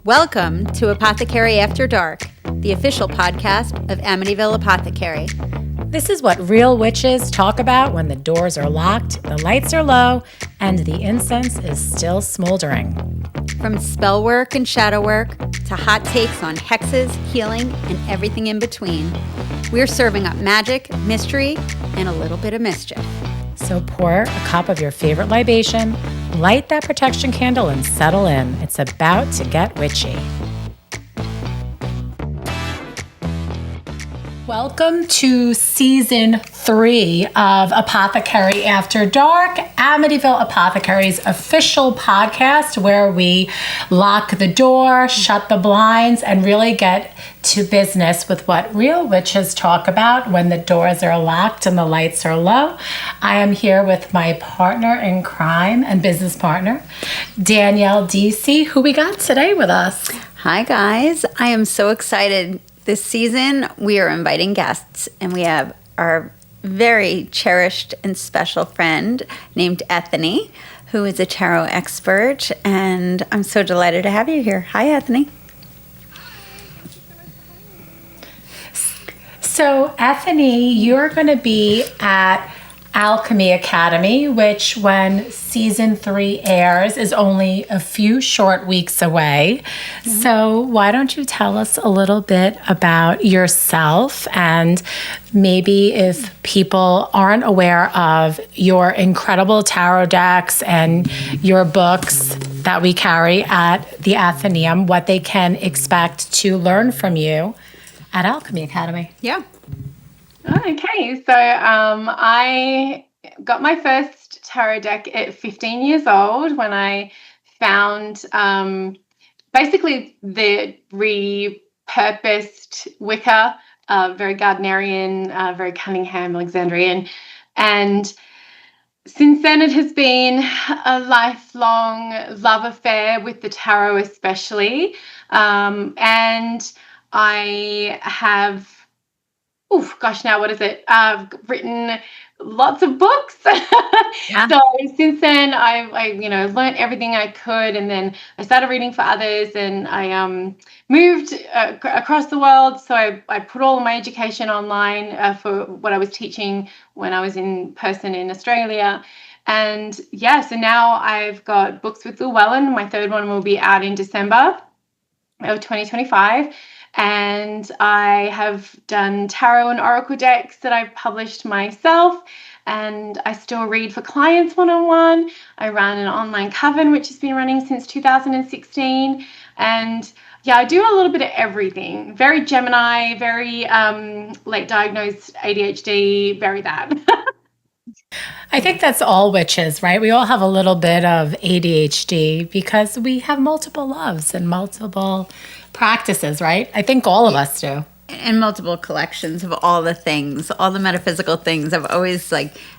Welcome to Apothecary After Dark, the official podcast of Amityville Apothecary. This is what real witches talk about when the doors are locked, the lights are low, and the incense is still smoldering. From spell work and shadow work to hot takes on hexes, healing, and everything in between, we're serving up magic, mystery, and a little bit of mischief. So pour a cup of your favorite libation, light that protection candle, and settle in. It's about to get witchy. Welcome to Season 3 of Apothecary After Dark, Amityville Apothecary's official podcast where we lock the door, shut the blinds, and really get to business with what real witches talk about when the doors are locked and the lights are low. I am here with my partner in crime and business partner, Danielle DC, who we got today with us. Hi, guys. I am so excited. This season, we are inviting guests, and we have our very cherished and special friend named Ethony, who is a tarot expert, and I'm so delighted to have you here. Hi, Ethony. So, Ethony, you're going to be at Alchemy Academy, which when Season 3 airs is only a few short weeks away. Mm-hmm. So why don't you tell us a little bit about yourself, and maybe if people aren't aware of your incredible tarot decks and your books that we carry at the Athenaeum, what they can expect to learn from you at Alchemy Academy. Yeah. Okay, so I got my first tarot deck at 15 years old when I found basically the repurposed Wicca, very Gardnerian, very Cunningham, Alexandrian. And since then it has been a lifelong love affair with the tarot especially. And I have now what is it? I've written lots of books. Yeah. So since then, I learned everything I could, and then I started reading for others, and I moved across the world. So I put all of my education online for what I was teaching when I was in person in Australia. And yeah, so now I've got books with Llewellyn. My third one will be out in December of 2025. And I have done tarot and oracle decks that I've published myself, and I still read for clients one-on-one. I run an online coven, which has been running since 2016. And yeah, I do a little bit of everything. Very Gemini, very late diagnosed ADHD, very that. I think that's all witches, right? We all have a little bit of ADHD because we have multiple loves and multiple practices, right? I think all of us do. And multiple collections of all the things, all the metaphysical things. I've always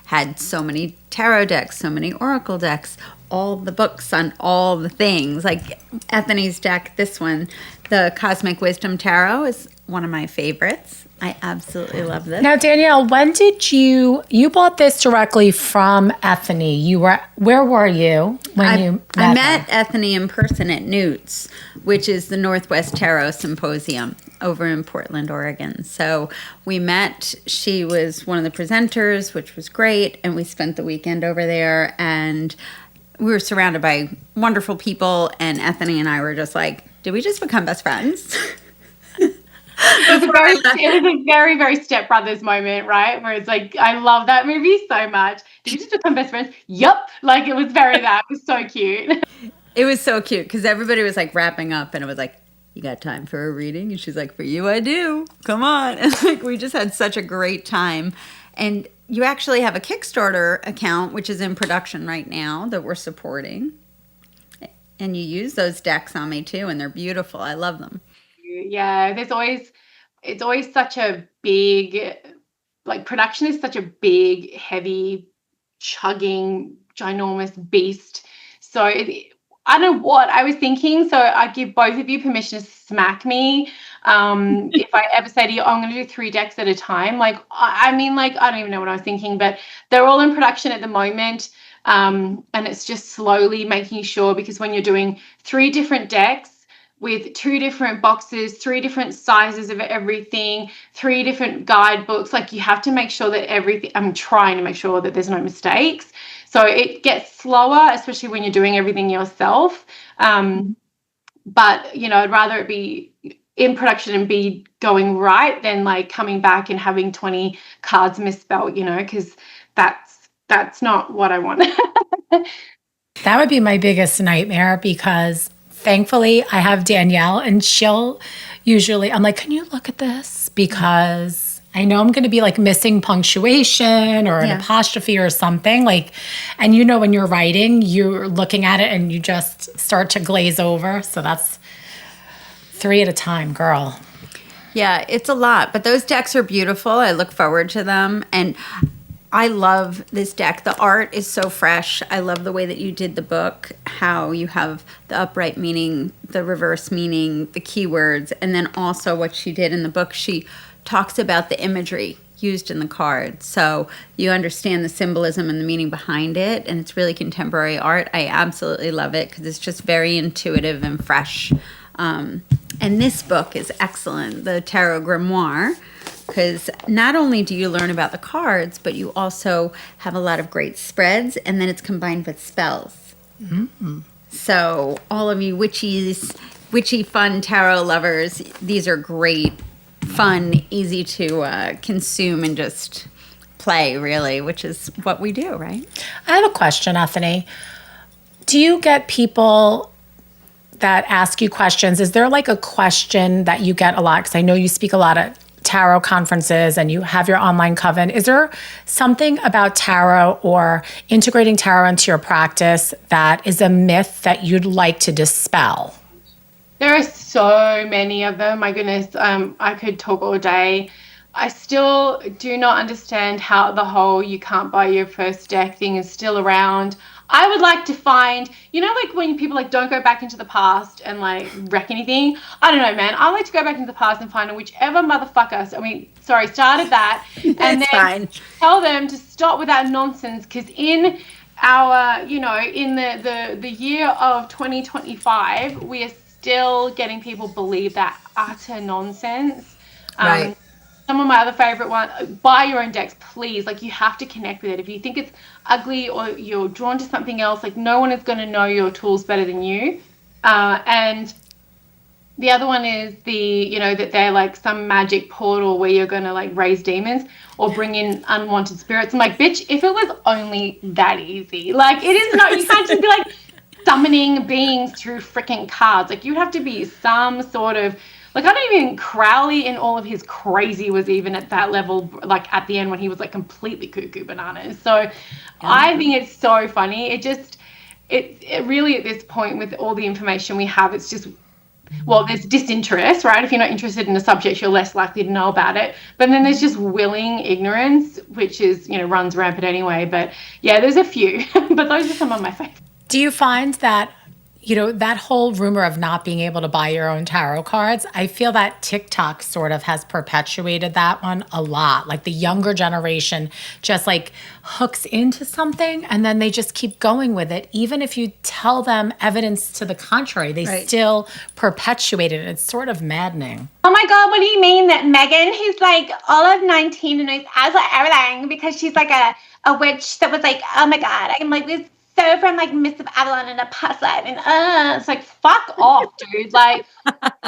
had so many tarot decks, so many oracle decks, all the books on all the things. Like Ethony's deck, this one, the Cosmic Wisdom Tarot, is one of my favorites. I absolutely love this. Now, Danielle, when did you bought this directly from Ethony? Where were you when you met I met Ethony in person at Newt's, which is the Northwest Tarot Symposium over in Portland, Oregon. So we met. She was one of the presenters, which was great, and we spent the weekend over there, and we were surrounded by wonderful people, and Ethony and I were just like, did we just become best friends? It was a very, very Step Brothers moment, right? Where it's like, I love that movie so much. Did we just become best friends? Yup. It was very that. It was so cute. It was so cute because everybody was wrapping up, and it was like, you got time for a reading? And she's like, for you, I do. Come on. And we just had such a great time. And you actually have a Kickstarter account, which is in production right now, that we're supporting. And you use those decks on me too, and they're beautiful. I love them. Yeah, it's always such a big, production is such a big, heavy, chugging, ginormous beast. So I don't know what I was thinking. So I give both of you permission to smack me if I ever say to you, I'm going to do 3 decks at a time. I don't even know what I was thinking, but they're all in production at the moment. And it's just slowly making sure, because when you're doing 3 different decks, with 2 different boxes, 3 different sizes of everything, 3 different guidebooks. Like, you have to make sure that everything, I'm trying to make sure that there's no mistakes. So it gets slower, especially when you're doing everything yourself. But, you know, I'd rather it be in production and be going right than like coming back and having 20 cards misspelled, you know, because that's not what I want. That would be my biggest nightmare because thankfully I have Danielle and she'll usually, I'm like, can you look at this? Because I know I'm going to be like missing punctuation or an apostrophe or something like, and you know, when you're writing, you're looking at it and you just start to glaze over. So that's 3 at a time, girl. Yeah, it's a lot, but those decks are beautiful. I look forward to them. And I love this deck. The art is so fresh. I love the way that you did the book, how you have the upright meaning, the reverse meaning, the keywords, and then also what she did in the book. She talks about the imagery used in the card. So you understand the symbolism and the meaning behind it, and it's really contemporary art. I absolutely love it because it's just very intuitive and fresh. And this book is excellent, the Tarot Grimoire, because not only do you learn about the cards, but you also have a lot of great spreads, and then it's combined with spells. Mm-hmm. So all of you witchy, fun tarot lovers, these are great, fun, easy to consume and just play, really, which is what we do, right? I have a question, Ethony. Do you get people that ask you questions? Is there like a question that you get a lot? Because I know you speak a lot at tarot conferences and you have your online coven. Is there something about tarot or integrating tarot into your practice that is a myth that you'd like to dispel? There are so many of them. My goodness, I could talk all day. I still do not understand how the whole you can't buy your first deck thing is still around. I would like to find, you know, like when people like don't go back into the past and like wreck anything. I don't know, man. I like to go back into the past and find whichever motherfucker, started that, and then tell them to stop with that nonsense. Because in our, you know, in the year of 2025, we are still getting people believe that utter nonsense. Right. Some of my other favorite ones, buy your own decks, please. Like, you have to connect with it. If you think it's ugly or you're drawn to something else, like, no one is going to know your tools better than you. And the other one is that they're like some magic portal where you're going to like raise demons or bring in unwanted spirits. I'm like, bitch, if it was only that easy. Like, it is not, you can't just be like summoning beings through freaking cards. Like, you have to be some sort of, like, I don't even, Crowley in all of his crazy was even at that level, like at the end when he was like completely cuckoo bananas. So I think it's so funny. It really at this point with all the information we have, it's just, well, there's disinterest, right? If you're not interested in the subject, you're less likely to know about it. But then there's just willing ignorance, which is, you know, runs rampant anyway. But yeah, there's a few, but those are some of my favorites. Do you find that, you know, that whole rumor of not being able to buy your own tarot cards, I feel that TikTok sort of has perpetuated that one a lot. Like the younger generation just like hooks into something and then they just keep going with it. Even if you tell them evidence to the contrary, they still perpetuate it. It's sort of maddening. Oh my God, what do you mean that Megan, who's like all of 19 and knows absolutely everything because she's like a witch that was like, oh my God, I'm like this. So from like Miss of Avalon and a past life, and it's like, fuck off, dude. Like,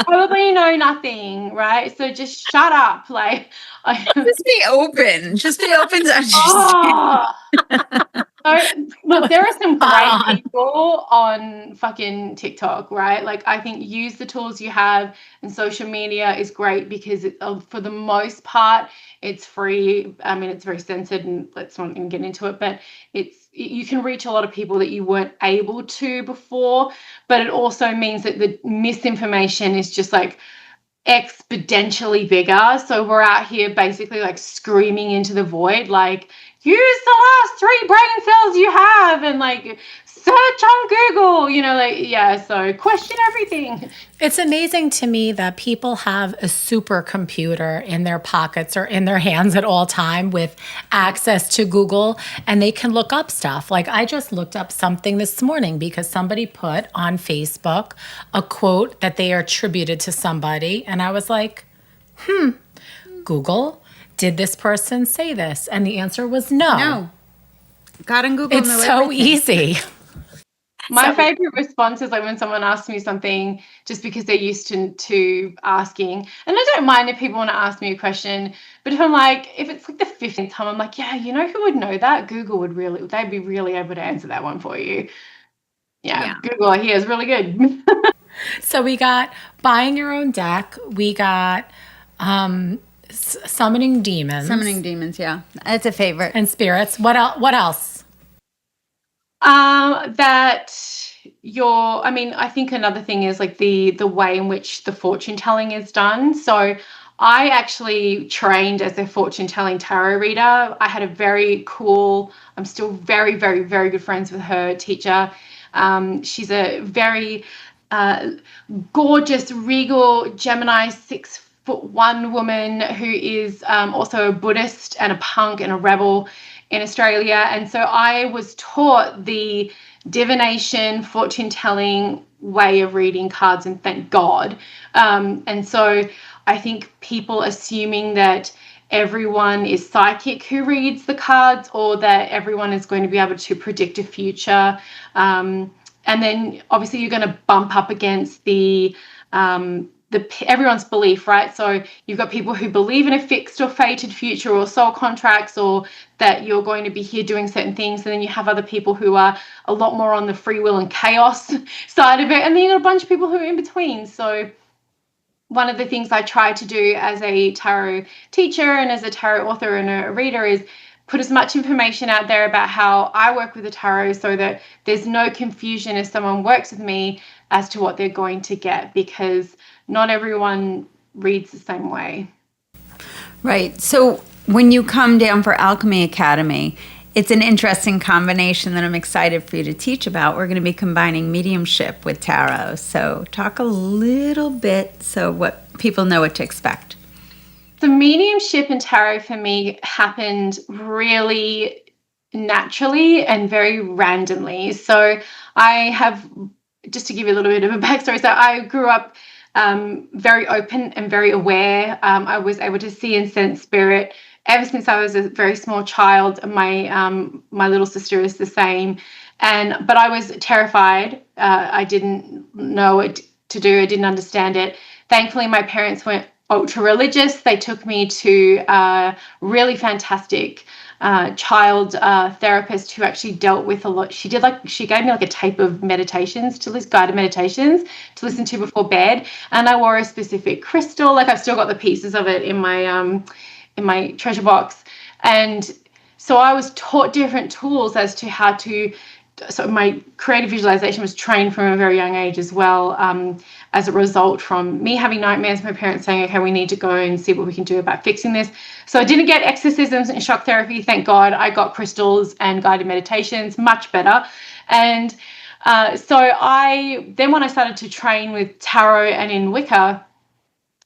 probably know nothing, right? So just shut up. Like, just be open. Just be open to understand. Look, there are some great people on fucking TikTok, right? Like, I think use the tools you have, and social media is great because for the most part, it's free. I mean, it's very censored, and let's not even get into it, but you can reach a lot of people that you weren't able to before, but it also means that the misinformation is just like exponentially bigger. So we're out here basically like screaming into the void, like use the last 3 brain cells you have and like search on Google, you know, like, yeah, so question everything. It's amazing to me that people have a supercomputer in their pockets or in their hands at all time with access to Google, and they can look up stuff. Like I just looked up something this morning because somebody put on Facebook a quote that they attributed to somebody, and I was like, Google, did this person say this? And the answer was no. No. God and Google It's know so everything. easy. My favorite response is like when someone asks me something just because they're used to asking. And I don't mind if people want to ask me a question, but if it's like the 15th time, I'm like, yeah, you know who would know that? Google they'd be really able to answer that one for you. Yeah. Google here is really good. So we got buying your own deck. We got summoning demons. Summoning demons, yeah. It's a favorite. And spirits. What else? I think another thing is like the way in which the fortune telling is done. So I actually trained as a fortune telling tarot reader. I had a very cool, I'm still very, very, very good friends with her teacher. She's a very gorgeous, regal Gemini 6'1" woman who is also a Buddhist and a punk and a rebel in Australia. And so I was taught the divination, fortune telling way of reading cards, and thank God. And so I think people assuming that everyone is psychic who reads the cards, or that everyone is going to be able to predict a future. And then obviously you're going to bump up against everyone's belief, right? So you've got people who believe in a fixed or fated future or soul contracts, or that you're going to be here doing certain things. And then you have other people who are a lot more on the free will and chaos side of it. And then you've got a bunch of people who are in between. So one of the things I try to do as a tarot teacher and as a tarot author and a reader is put as much information out there about how I work with the tarot, so that there's no confusion if someone works with me as to what they're going to get, because not everyone reads the same way. Right. So when you come down for Alchemy Academy, it's an interesting combination that I'm excited for you to teach about. We're going to be combining mediumship with tarot. So talk a little bit so what people know what to expect. The mediumship and tarot for me happened really naturally and very randomly. So I have, just to give you a little bit of a backstory, so I grew up very open and very aware. I was able to see and sense spirit ever since I was a very small child. My little sister is the same, but I was terrified. I didn't know what to do. I didn't understand it. Thankfully, my parents weren't ultra religious. They took me to a really fantastic child therapist who actually dealt with a lot. She gave me like a tape of meditations guided meditations to listen to before bed, and I wore a specific crystal. Like I've still got the pieces of it in my treasure box. And so I was taught different tools as to how to. So my creative visualization was trained from a very young age as well, as a result from me having nightmares, my parents saying, okay, we need to go and see what we can do about fixing this. So I didn't get exorcisms and shock therapy, thank God. I got crystals and guided meditations, much better. And then when I started to train with tarot and in Wicca,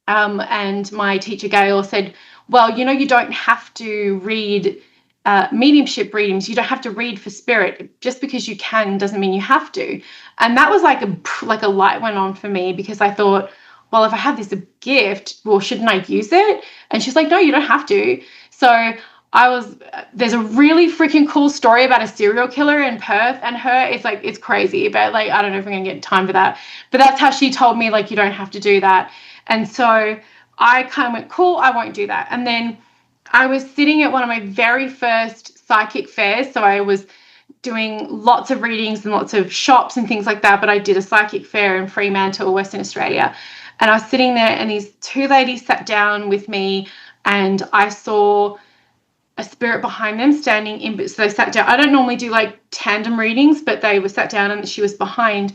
and my teacher Gail said, well, you don't have to read mediumship readings. You don't have to read for spirit. Just because you can doesn't mean you have to. And that was like a light went on for me, because I thought, well, if I have this gift, well, shouldn't I use it? And she's like, no, you don't have to. So there's a really freaking cool story about a serial killer in Perth, and it's crazy, but like, I don't know if we're going to get time for that, but that's how she told me, like, you don't have to do that. And so I kind of went, cool, I won't do that. And then I was sitting at one of my very first psychic fairs. So I was doing lots of readings and lots of shops and things like that. But I did a psychic fair in Fremantle, Western Australia. And I was sitting there, and these two ladies sat down with me, and I saw a spirit behind them standing in. So they sat down. I don't normally do like tandem readings, but they were sat down and she was behind.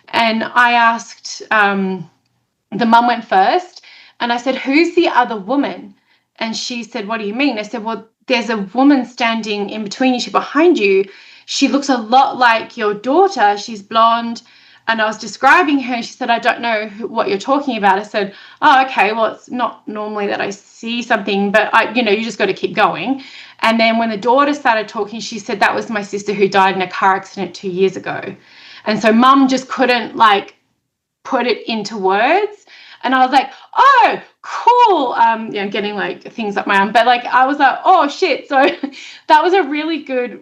And I asked, the mum went first, and I said, who's the other woman? And she said, what do you mean? I said, well, there's a woman standing in between you, behind you. She looks a lot like your daughter. She's blonde. And I was describing her, and she said, I don't know what you're talking about. I said, oh, okay, well, it's not normally that I see something, but you just got to keep going. And then when the daughter started talking, she said, that was my sister who died in a car accident 2 years ago. And so mum just couldn't put it into words. And I was like, oh, cool. Getting like things up my arm. But I was like, oh, shit. So that was a really good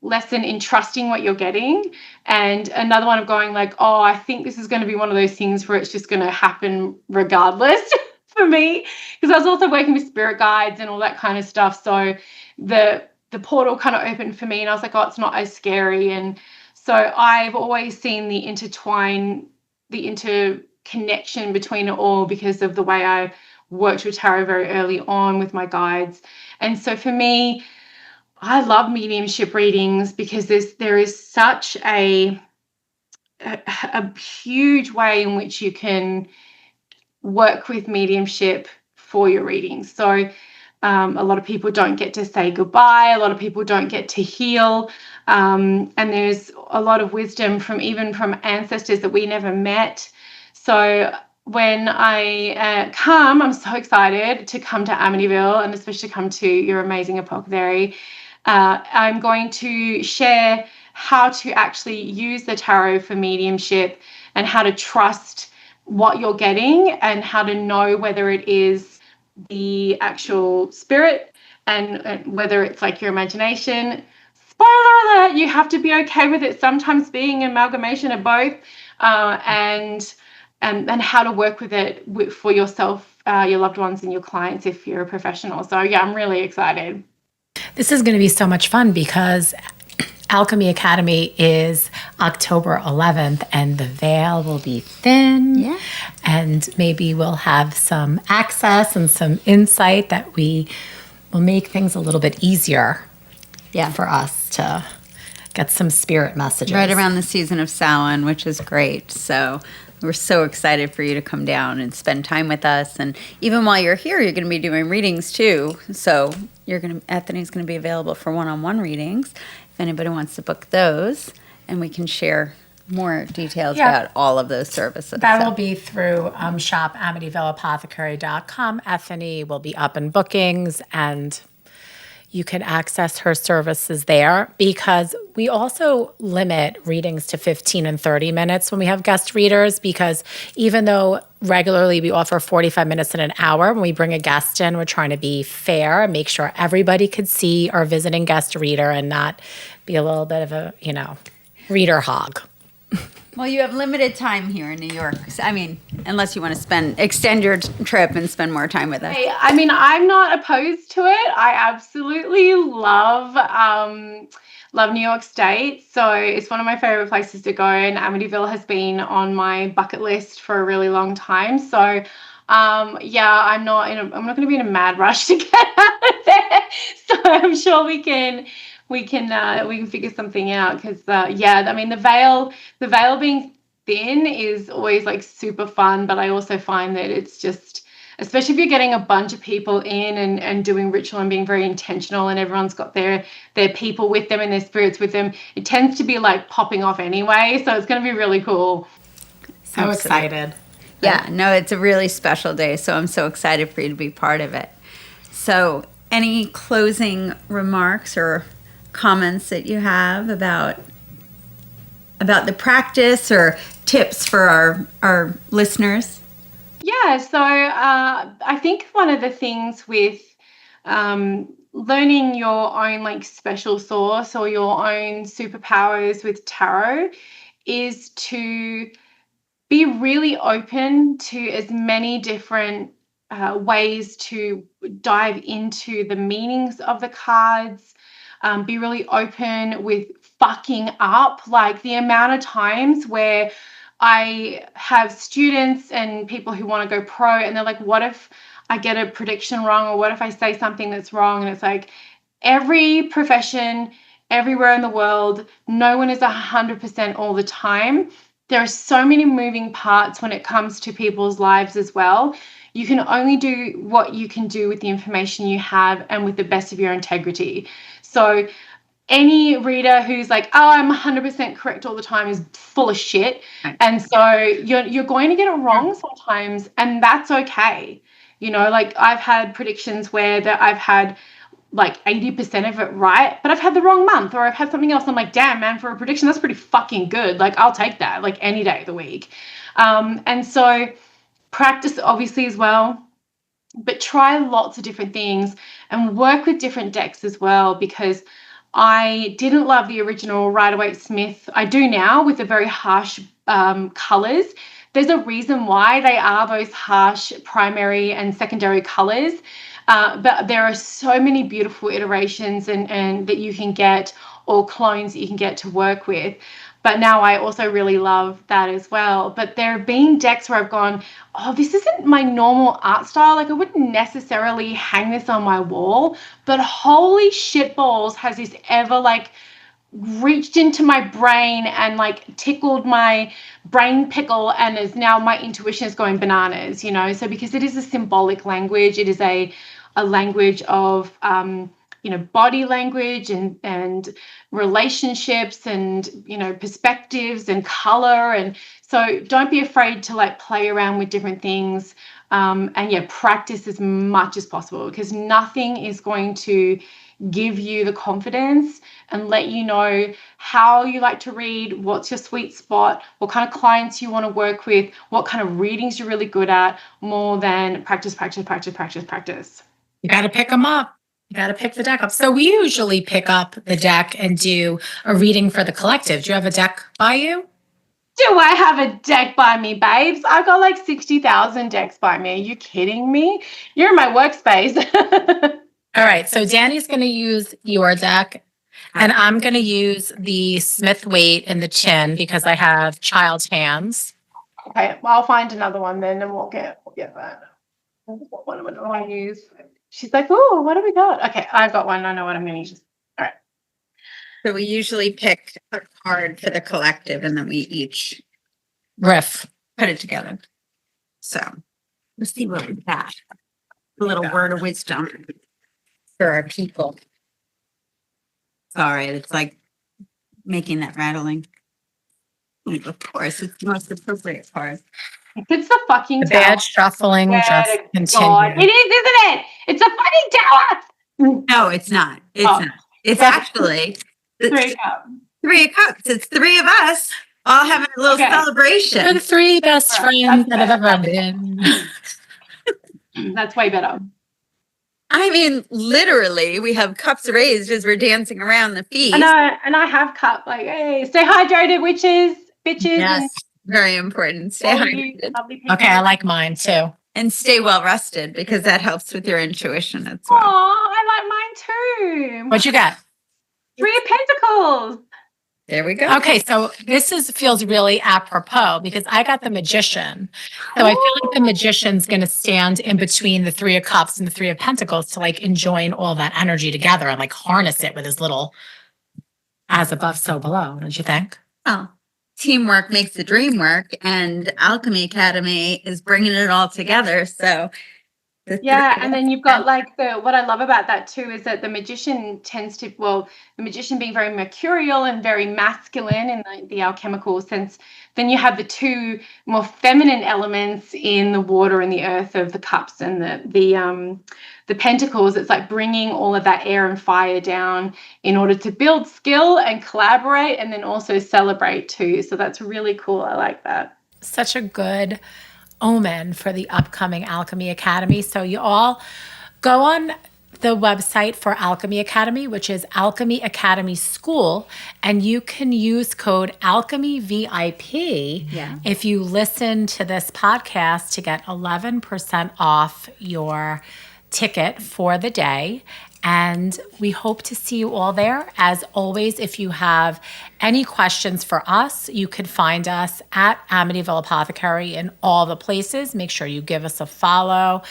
lesson in trusting what you're getting. And another one of going oh, I think this is going to be one of those things where it's just going to happen regardless for me. Because I was also working with spirit guides and all that kind of stuff. So the portal kind of opened for me, and I was like, oh, it's not as scary. And so I've always seen the interconnection between it all because of the way I worked with tarot very early on with my guides. And so for me, I love mediumship readings because there is such a huge way in which you can work with mediumship for your readings. So a lot of people don't get to say goodbye. A lot of people don't get to heal. And there's a lot of wisdom from ancestors that we never met. So when I I'm so excited to come to Amityville, and especially come to your amazing Apothecary. I'm going to share how to actually use the tarot for mediumship and how to trust what you're getting and how to know whether it is the actual spirit and whether it's your imagination. Spoiler alert, you have to be okay with it sometimes being an amalgamation of both, and how to work with it for yourself, your loved ones, and your clients if you're a professional. So yeah, I'm really excited. This is going to be so much fun because Alchemy Academy is October 11th and the veil will be thin. Yeah. And maybe we'll have some access and some insight that we will make things a little bit easier for us to get some spirit messages. Right around the season of Samhain, which is great. So we're so excited for you to come down and spend time with us. And even while you're here, you're going to be doing readings too. So Ethony's going to be available for one-on-one readings if anybody wants to book those. And we can share more details about all of those services. That will be through shop amityvilleapothecary.com. Ethony will be up in bookings, and you can access her services there, because we also limit readings to 15 and 30 minutes when we have guest readers, because even though regularly we offer 45 minutes and an hour, when we bring a guest in, we're trying to be fair and make sure everybody could see our visiting guest reader and not be a little bit of a, reader hog. Well, you have limited time here in New York. I mean, unless you want to extend your trip and spend more time with us. I mean, I'm not opposed to it. I absolutely love New York State. So it's one of my favorite places to go, and Amityville has been on my bucket list for a really long time. So I'm not going to be in a mad rush to get out of there. So I'm sure we can figure something out, because I mean, the veil being thin is always super fun, but I also find that it's just, especially if you're getting a bunch of people in and doing ritual and being very intentional, and everyone's got their people with them and their spirits with them, it tends to be popping off anyway. So it's going to be really cool. So excited. Yeah, no, it's a really special day, so I'm so excited for you to be part of it. So any closing remarks or comments that you have about the practice or tips for our listeners? Yeah, so I think one of the things with learning your own special source or your own superpowers with tarot is to be really open to as many different ways to dive into the meanings of the cards. Be really open with fucking up. The amount of times where I have students and people who want to go pro, and they're like, what if I get a prediction wrong, or what if I say something that's wrong? And it's every profession, everywhere in the world, no one is 100% all the time. there are so many moving parts when it comes to people's lives as well. You can only do what you can do with the information you have and with the best of your integrity. So any reader who's like, oh, I'm 100% correct all the time is full of shit. And so you're going to get it wrong sometimes, and that's okay. You know, like I've had predictions where that I've had like 80% of it right, but I've had the wrong month, or I've had something else. I'm like, damn, man, for a prediction, that's pretty fucking good. Like, I'll take that, like, any day of the week. And so practice, obviously, as well, but try lots of different things and work with different decks as well, because I didn't love the original Rider-Waite-Smith. I do now, with the very harsh colors. There's a reason why they are those harsh primary and secondary colors. But there are so many beautiful iterations and that you can get, or clones that you can get to work with. But now I also really love that as well. But there have been decks where I've gone, oh, this isn't my normal art style. Like, I wouldn't necessarily hang this on my wall, but holy shit balls, has this ever like reached into my brain and like tickled my brain pickle, and is now my intuition is going bananas, you know. So because it is a symbolic language, it is a language of body language and relationships and perspectives and color. And so don't be afraid to like play around with different things, and practice as much as possible, because nothing is going to give you the confidence and let you know how you like to read, what's your sweet spot, what kind of clients you want to work with, what kind of readings you're really good at, more than practice. You got to pick them up. You got to pick the deck up. So we usually pick up the deck and do a reading for the collective. Do you have a deck by you? Do I have a deck by me, babes? I've got like 60,000 decks by me. Are you kidding me? You're in my workspace. All right. So Danny's going to use your deck, and I'm going to use the Smith-Waite and the Chin because I have child's hands. Okay. Well, I'll find another one then, and we'll get that. What one do I use? She's like, oh, what do we got? Okay, I've got one. I know what I'm going to use. All right. So we usually pick a card for the collective, and then we each riff, put it together. So let's see what we got. A little word of wisdom for our people. Sorry, it's like making that rattling. Of course, it's the most appropriate part. It's the fucking the bad shuffling just continues. It is, isn't it? It's a fucking tower. No, it's not. It's not. It's actually 3 cups. 3 of Cups. It's 3 of us all having a little celebration. We're the 3 best friends that have ever been. That's way better. I mean, literally, we have cups raised as we're dancing around the feast. And I have cup. Like, hey, stay hydrated, witches, bitches. Yes, very important. Stay hydrated. Okay, I like mine too. And stay well rested, because that helps with your intuition as well. Oh, I like mine too. What you got? 3 of Pentacles. There we go. Okay, so this feels really apropos because I got the Magician. So I feel like the Magician's going to stand in between the 3 of Cups and the 3 of Pentacles to like enjoin all that energy together and like harness it with his little as above, so below. Don't you think? Oh, teamwork makes the dream work, and Alchemy Academy is bringing it all together. So yeah, and then you've got like what I love about that too is that the Magician tends to, the Magician being very mercurial and very masculine in the alchemical sense, then you have the 2 more feminine elements in the water and the earth of the cups and the pentacles. It's like bringing all of that air and fire down in order to build skill and collaborate, and then also celebrate too. So that's really cool. I like that. Such a good omen for the upcoming Alchemy Academy. So you all go on the website for Alchemy Academy, which is Alchemy Academy School, and you can use code Alchemy VIP if you listen to this podcast to get 11% off your ticket for the day. And we hope to see you all there. As always, if you have any questions for us, you can find us at Amityville Apothecary in all the places. Make sure you give us a follow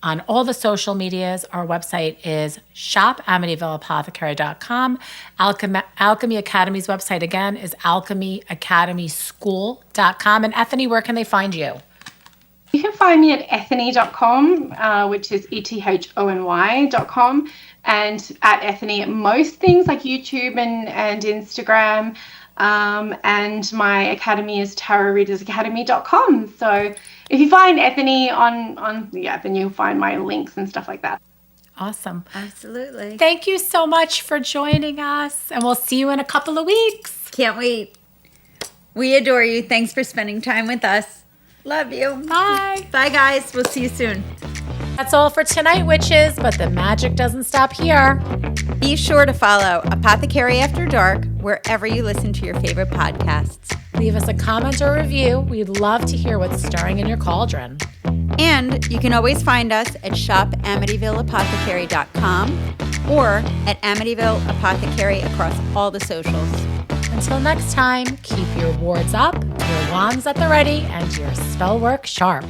on all the social medias. Our website is shopamityvillapothecary.com. Alchemy Academy's website, again, is alchemyacademyschool.com. And Ethony, where can they find you? You can find me at ethony.com, which is ethony.com, and at Ethony at most things like YouTube and Instagram. And my academy is tarotreadersacademy.com. So if you find Ethony then you'll find my links and stuff like that. Awesome. Absolutely. Thank you so much for joining us, and we'll see you in a couple of weeks. Can't wait. We adore you. Thanks for spending time with us. Love you. Bye. Bye, guys. We'll see you soon. That's all for tonight, witches, but the magic doesn't stop here. Be sure to follow Apothecary After Dark wherever you listen to your favorite podcasts. Leave us a comment or review. We'd love to hear what's stirring in your cauldron. And you can always find us at shopamityvillapothecary.com or at Amityville Apothecary across all the socials. Until next time, keep your wards up, your wands at the ready, and your spell work sharp.